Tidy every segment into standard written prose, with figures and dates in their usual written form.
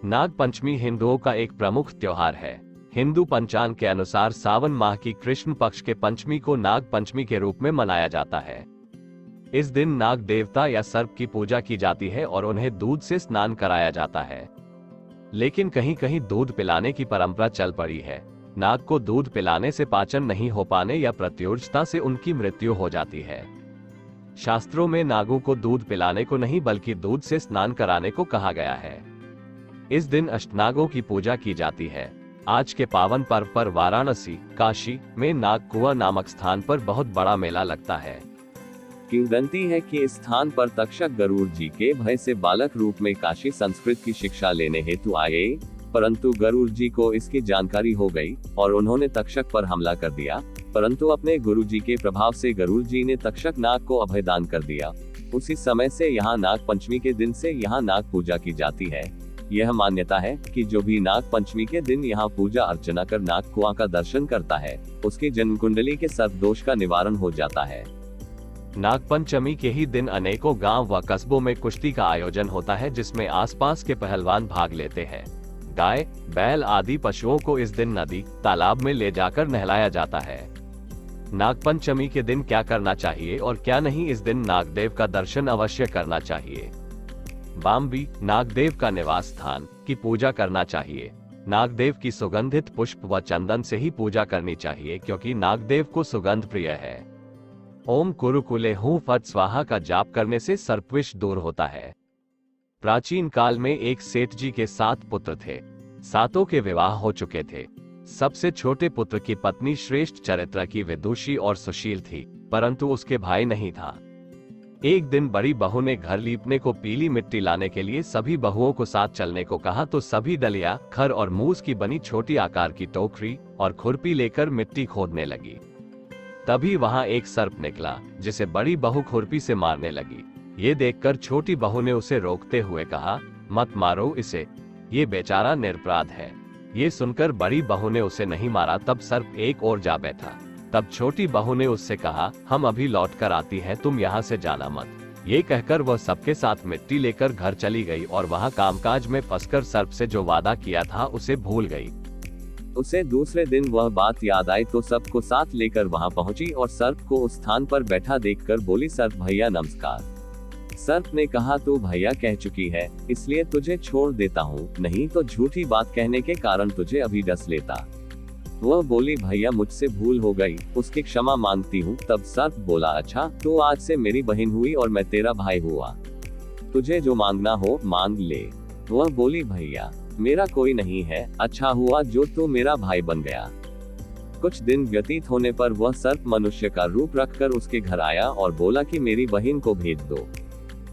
नाग पंचमी हिंदुओं का एक प्रमुख त्योहार है। हिंदू पंचांग के अनुसार सावन माह की कृष्ण पक्ष के पंचमी को नाग पंचमी के रूप में मनाया जाता है। इस दिन नाग देवता या सर्प की पूजा की जाती है और उन्हें दूध से स्नान कराया जाता है। लेकिन कहीं कहीं दूध पिलाने की परंपरा चल पड़ी है। नाग को दूध पिलाने से पाचन नहीं हो पाने या प्रत्योर्जता से उनकी मृत्यु हो जाती है। शास्त्रों में नागों को दूध पिलाने को नहीं बल्कि दूध से स्नान कराने को कहा गया है। इस दिन अष्टनागों की पूजा की जाती है। आज के पावन पर्व पर वाराणसी, काशी में नाग कुआं नामक स्थान पर बहुत बड़ा मेला लगता है। किंवदंती है कि इस स्थान पर तक्षक गरुड़ जी के भय से बालक रूप में काशी संस्कृत की शिक्षा लेने हेतु आए, परंतु गरुड़ जी को इसकी जानकारी हो गई और उन्होंने तक्षक पर हमला कर दिया। परंतु अपने गुरु जी के प्रभाव से गरुड़ जी ने तक्षक नाग को अभयदान कर दिया। उसी समय से यहाँ नाग पंचमी के दिन से यहाँ नाग पूजा की जाती है। यह मान्यता है कि जो भी नाग पंचमी के दिन यहाँ पूजा अर्चना कर नाग कुआं का दर्शन करता है, उसकी जन्म कुंडली के सर्प दोष का निवारण हो जाता है। नाग पंचमी के ही दिन अनेकों गांव व कस्बों में कुश्ती का आयोजन होता है, जिसमें आसपास के पहलवान भाग लेते हैं। गाय, बैल आदि पशुओं को इस दिन नदी, तालाब में ले जाकर नहलाया जाता है। नाग पंचमी के दिन क्या करना चाहिए और क्या नहीं, इस दिन नागदेव का दर्शन अवश्य करना चाहिए। बाम्बी, नागदेव का निवास स्थान, की पूजा करना चाहिए। नागदेव की सुगंधित पुष्प व चंदन से ही पूजा करनी चाहिए, क्योंकि नागदेव को सुगंध प्रिय है। ओम कुरुकुले हूं फट स्वाहा का जाप करने से सर्पविष दूर होता है। प्राचीन काल में एक सेठ जी के 7 पुत्र थे। सातों के विवाह हो चुके थे। सबसे छोटे पुत्र की पत्नी श्रेष्ठ चरित्र की विदुषी और सुशील थी, परंतु उसके भाई नहीं था। एक दिन बड़ी बहू ने घर लीपने को पीली मिट्टी लाने के लिए सभी बहुओं को साथ चलने को कहा, तो सभी दलिया, खर और मूस की बनी छोटी आकार की टोकरी और खुरपी लेकर मिट्टी खोदने लगी। तभी वहां एक सर्प निकला, जिसे बड़ी बहू खुरपी से मारने लगी। ये देखकर छोटी बहू ने उसे रोकते हुए कहा, मत मारो इसे, ये बेचारा निरपराध है। ये सुनकर बड़ी बहू ने उसे नहीं मारा। तब सर्प एक और जा बैठा। तब छोटी बहू ने उससे कहा, हम अभी लौट कर आती हैं, तुम यहाँ से जाना मत। ये कहकर वह सबके साथ मिट्टी लेकर घर चली गई और वहाँ कामकाज में फंसकर सर्प से जो वादा किया था उसे भूल गई। उसे दूसरे दिन वह बात याद आई तो सबको साथ लेकर वहाँ पहुँची और सर्प को उस स्थान पर बैठा देखकर बोली, सर्प भैया नमस्कार। सर्प ने कहा, तू भैया कह चुकी है, इसलिए तुझे छोड़ देता हूँ, नहीं तो झूठी बात कहने के कारण तुझे अभी डस लेता। वह बोली, भैया मुझसे भूल हो गई, उसकी क्षमा मांगती हूँ। तब सर्प बोला, अच्छा तो आज से मेरी बहन हुई और मैं तेरा भाई हुआ, तुझे जो मांगना हो मांग ले। वह बोली, भैया मेरा कोई नहीं है, अच्छा हुआ जो तू मेरा भाई बन गया। कुछ दिन व्यतीत होने पर वह सर्प मनुष्य का रूप रखकर उसके घर आया और बोला कि मेरी बहन को भेज दो।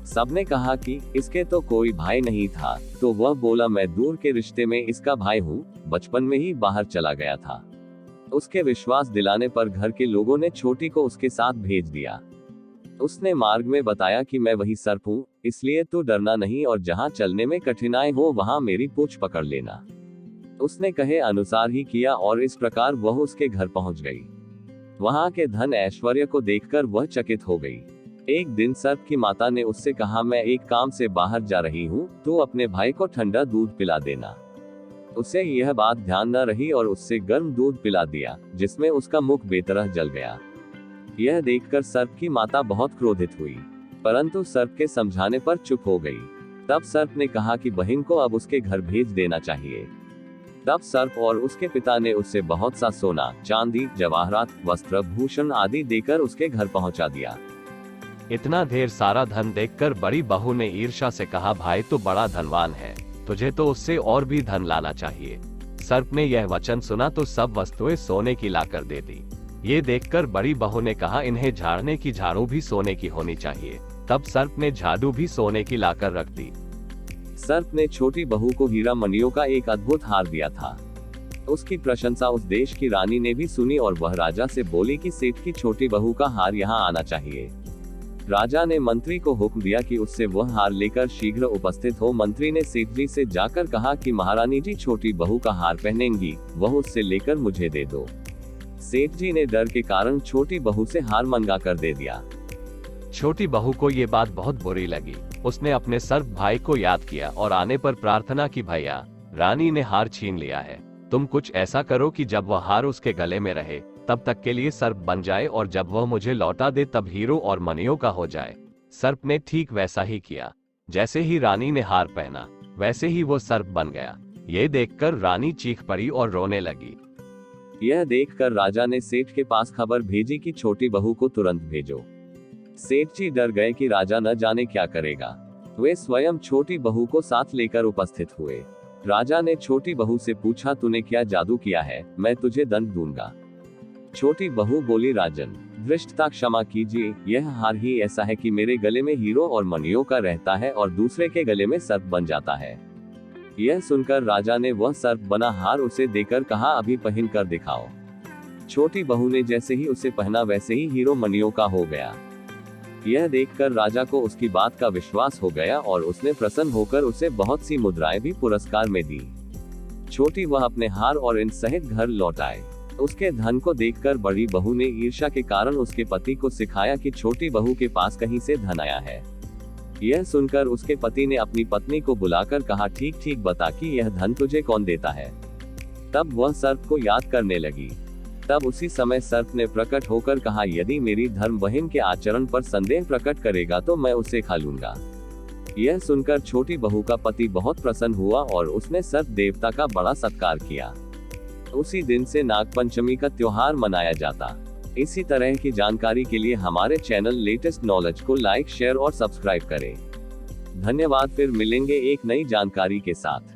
सबने कहा कि इसके तो कोई भाई नहीं था, तो वह बोला, मैं दूर के रिश्ते में इसका भाई हूँ, बचपन में ही बाहर चला गया था। उसके विश्वास दिलाने पर घर के लोगों ने छोटी को उसके साथ भेज दिया। उसने मार्ग में बताया कि मैं वही सर्प हूँ, इसलिए तू डरना नहीं और जहाँ चलने में कठिनाई हो वहाँ मेरी पूंछ पकड़ लेना। उसने कहे अनुसार ही किया और इस प्रकार वह उसके घर पहुँच गई। वहाँ के धन ऐश्वर्य को देखकर वह चकित हो गई। एक दिन सर्प की माता ने उससे कहा, मैं एक काम से बाहर जा रही हूँ, तो अपने भाई को ठंडा दूध पिला देना। उसे यह बात ध्यान न रही और उससे गर्म दूध पिला दिया, जिसमें उसका मुख बेतरह जल गया। यह देखकर सर्प की माता बहुत क्रोधित हुई, परंतु सर्प के समझाने पर चुप हो गई। तब सर्प ने कहा कि बहन को अब उसके घर भेज देना चाहिए। तब सर्प और उसके पिता ने उससे बहुत सा सोना, चांदी, जवाहरात, वस्त्र, भूषण आदि देकर उसके घर पहुंचा दिया। इतना ढेर सारा धन देखकर बड़ी बहू ने ईर्ष्या से कहा, भाई तो बड़ा धनवान है, तुझे तो उससे और भी धन लाना चाहिए। सर्प ने यह वचन सुना तो सब वस्तुएं सोने की लाकर दे दी। ये देखकर बड़ी बहू ने कहा, इन्हें झाड़ने की झाड़ू भी सोने की होनी चाहिए। तब सर्प ने झाड़ू भी सोने की लाकर रख दी। सर्प ने छोटी बहू को हीरा मणियों का एक अद्भुत हार दिया था। उसकी प्रशंसा उस देश की रानी ने भी सुनी और वह राजा से बोली कि सेठ की छोटी बहू का हार यहाँ आना चाहिए। राजा ने मंत्री को हुक्म दिया कि उससे वह हार लेकर शीघ्र उपस्थित हो। मंत्री ने सेठ जी से जाकर कहा कि महारानी जी छोटी बहू का हार पहनेंगी, वह उससे लेकर मुझे दे दो। सेठ जी ने डर के कारण छोटी बहू से हार मंगा कर दे दिया। छोटी बहू को ये बात बहुत बुरी लगी। उसने अपने सर्प भाई को याद किया और आने पर प्रार्थना की, भैया रानी ने हार छीन लिया है, तुम कुछ ऐसा करो कि जब वह हार उसके गले में रहे तब तक के लिए सर्प बन जाए, और जब वह मुझे लौटा दे तब हीरो और मणियों का हो जाए। सर्प ने ठीक वैसा ही किया। जैसे ही रानी ने हार पहना वैसे ही वो सर्प बन गया। ये देखकर रानी चीख पड़ी और रोने लगी। यह देखकर राजा ने सेठ के पास खबर भेजी कि छोटी बहू को तुरंत भेजो। सेठ जी डर गए कि राजा न जाने क्या करेगा। वे स्वयं छोटी बहू को साथ लेकर उपस्थित हुए। राजा ने छोटी बहू से पूछा, तूने क्या जादू किया है, मैं तुझे दंड दूंगा। छोटी बहू बोली, राजन धृष्टता क्षमा कीजिए, यह हार ही ऐसा है कि मेरे गले में हीरो और मणियों का रहता है और दूसरे के गले में सर्प बन जाता है। यह सुनकर राजा ने वह सर्प बना हार उसे देकर कहा, अभी पहन कर दिखाओ। छोटी बहू ने जैसे ही उसे पहना वैसे ही हीरो मणियों का हो गया। यह देखकर राजा को उसकी बात का विश्वास हो गया और उसने प्रसन्न होकर उसे बहुत सी मुद्राएं भी पुरस्कार में दी। छोटी वह अपने हार और इन सहित घर लौट आए। उसके धन को देखकर बड़ी बहू ने ईर्ष्या के कारण उसके पति को सिखाया कि छोटी बहू के पास कहीं से धन आया है। यह सुनकर उसके पति ने अपनी पत्नी को बुलाकर कहा, ठीक ठीक बता कि यह धन तुझे कौन देता है। तब वह सर्प को याद करने लगी। तब उसी समय सर्प ने प्रकट होकर कहा, यदि मेरी धर्म बहन के आचरण पर संदेह प्रकट करेगा तो मैं उसे खा लूंगा। यह सुनकर छोटी बहू का पति बहुत प्रसन्न हुआ और उसने सर्प देवता का बड़ा सत्कार किया। उसी दिन से नागपंचमी का त्योहार मनाया जाता। इसी तरह की जानकारी के लिए हमारे चैनल लेटेस्ट नॉलेज को लाइक, शेयर और सब्सक्राइब करें। धन्यवाद। फिर मिलेंगे एक नई जानकारी के साथ।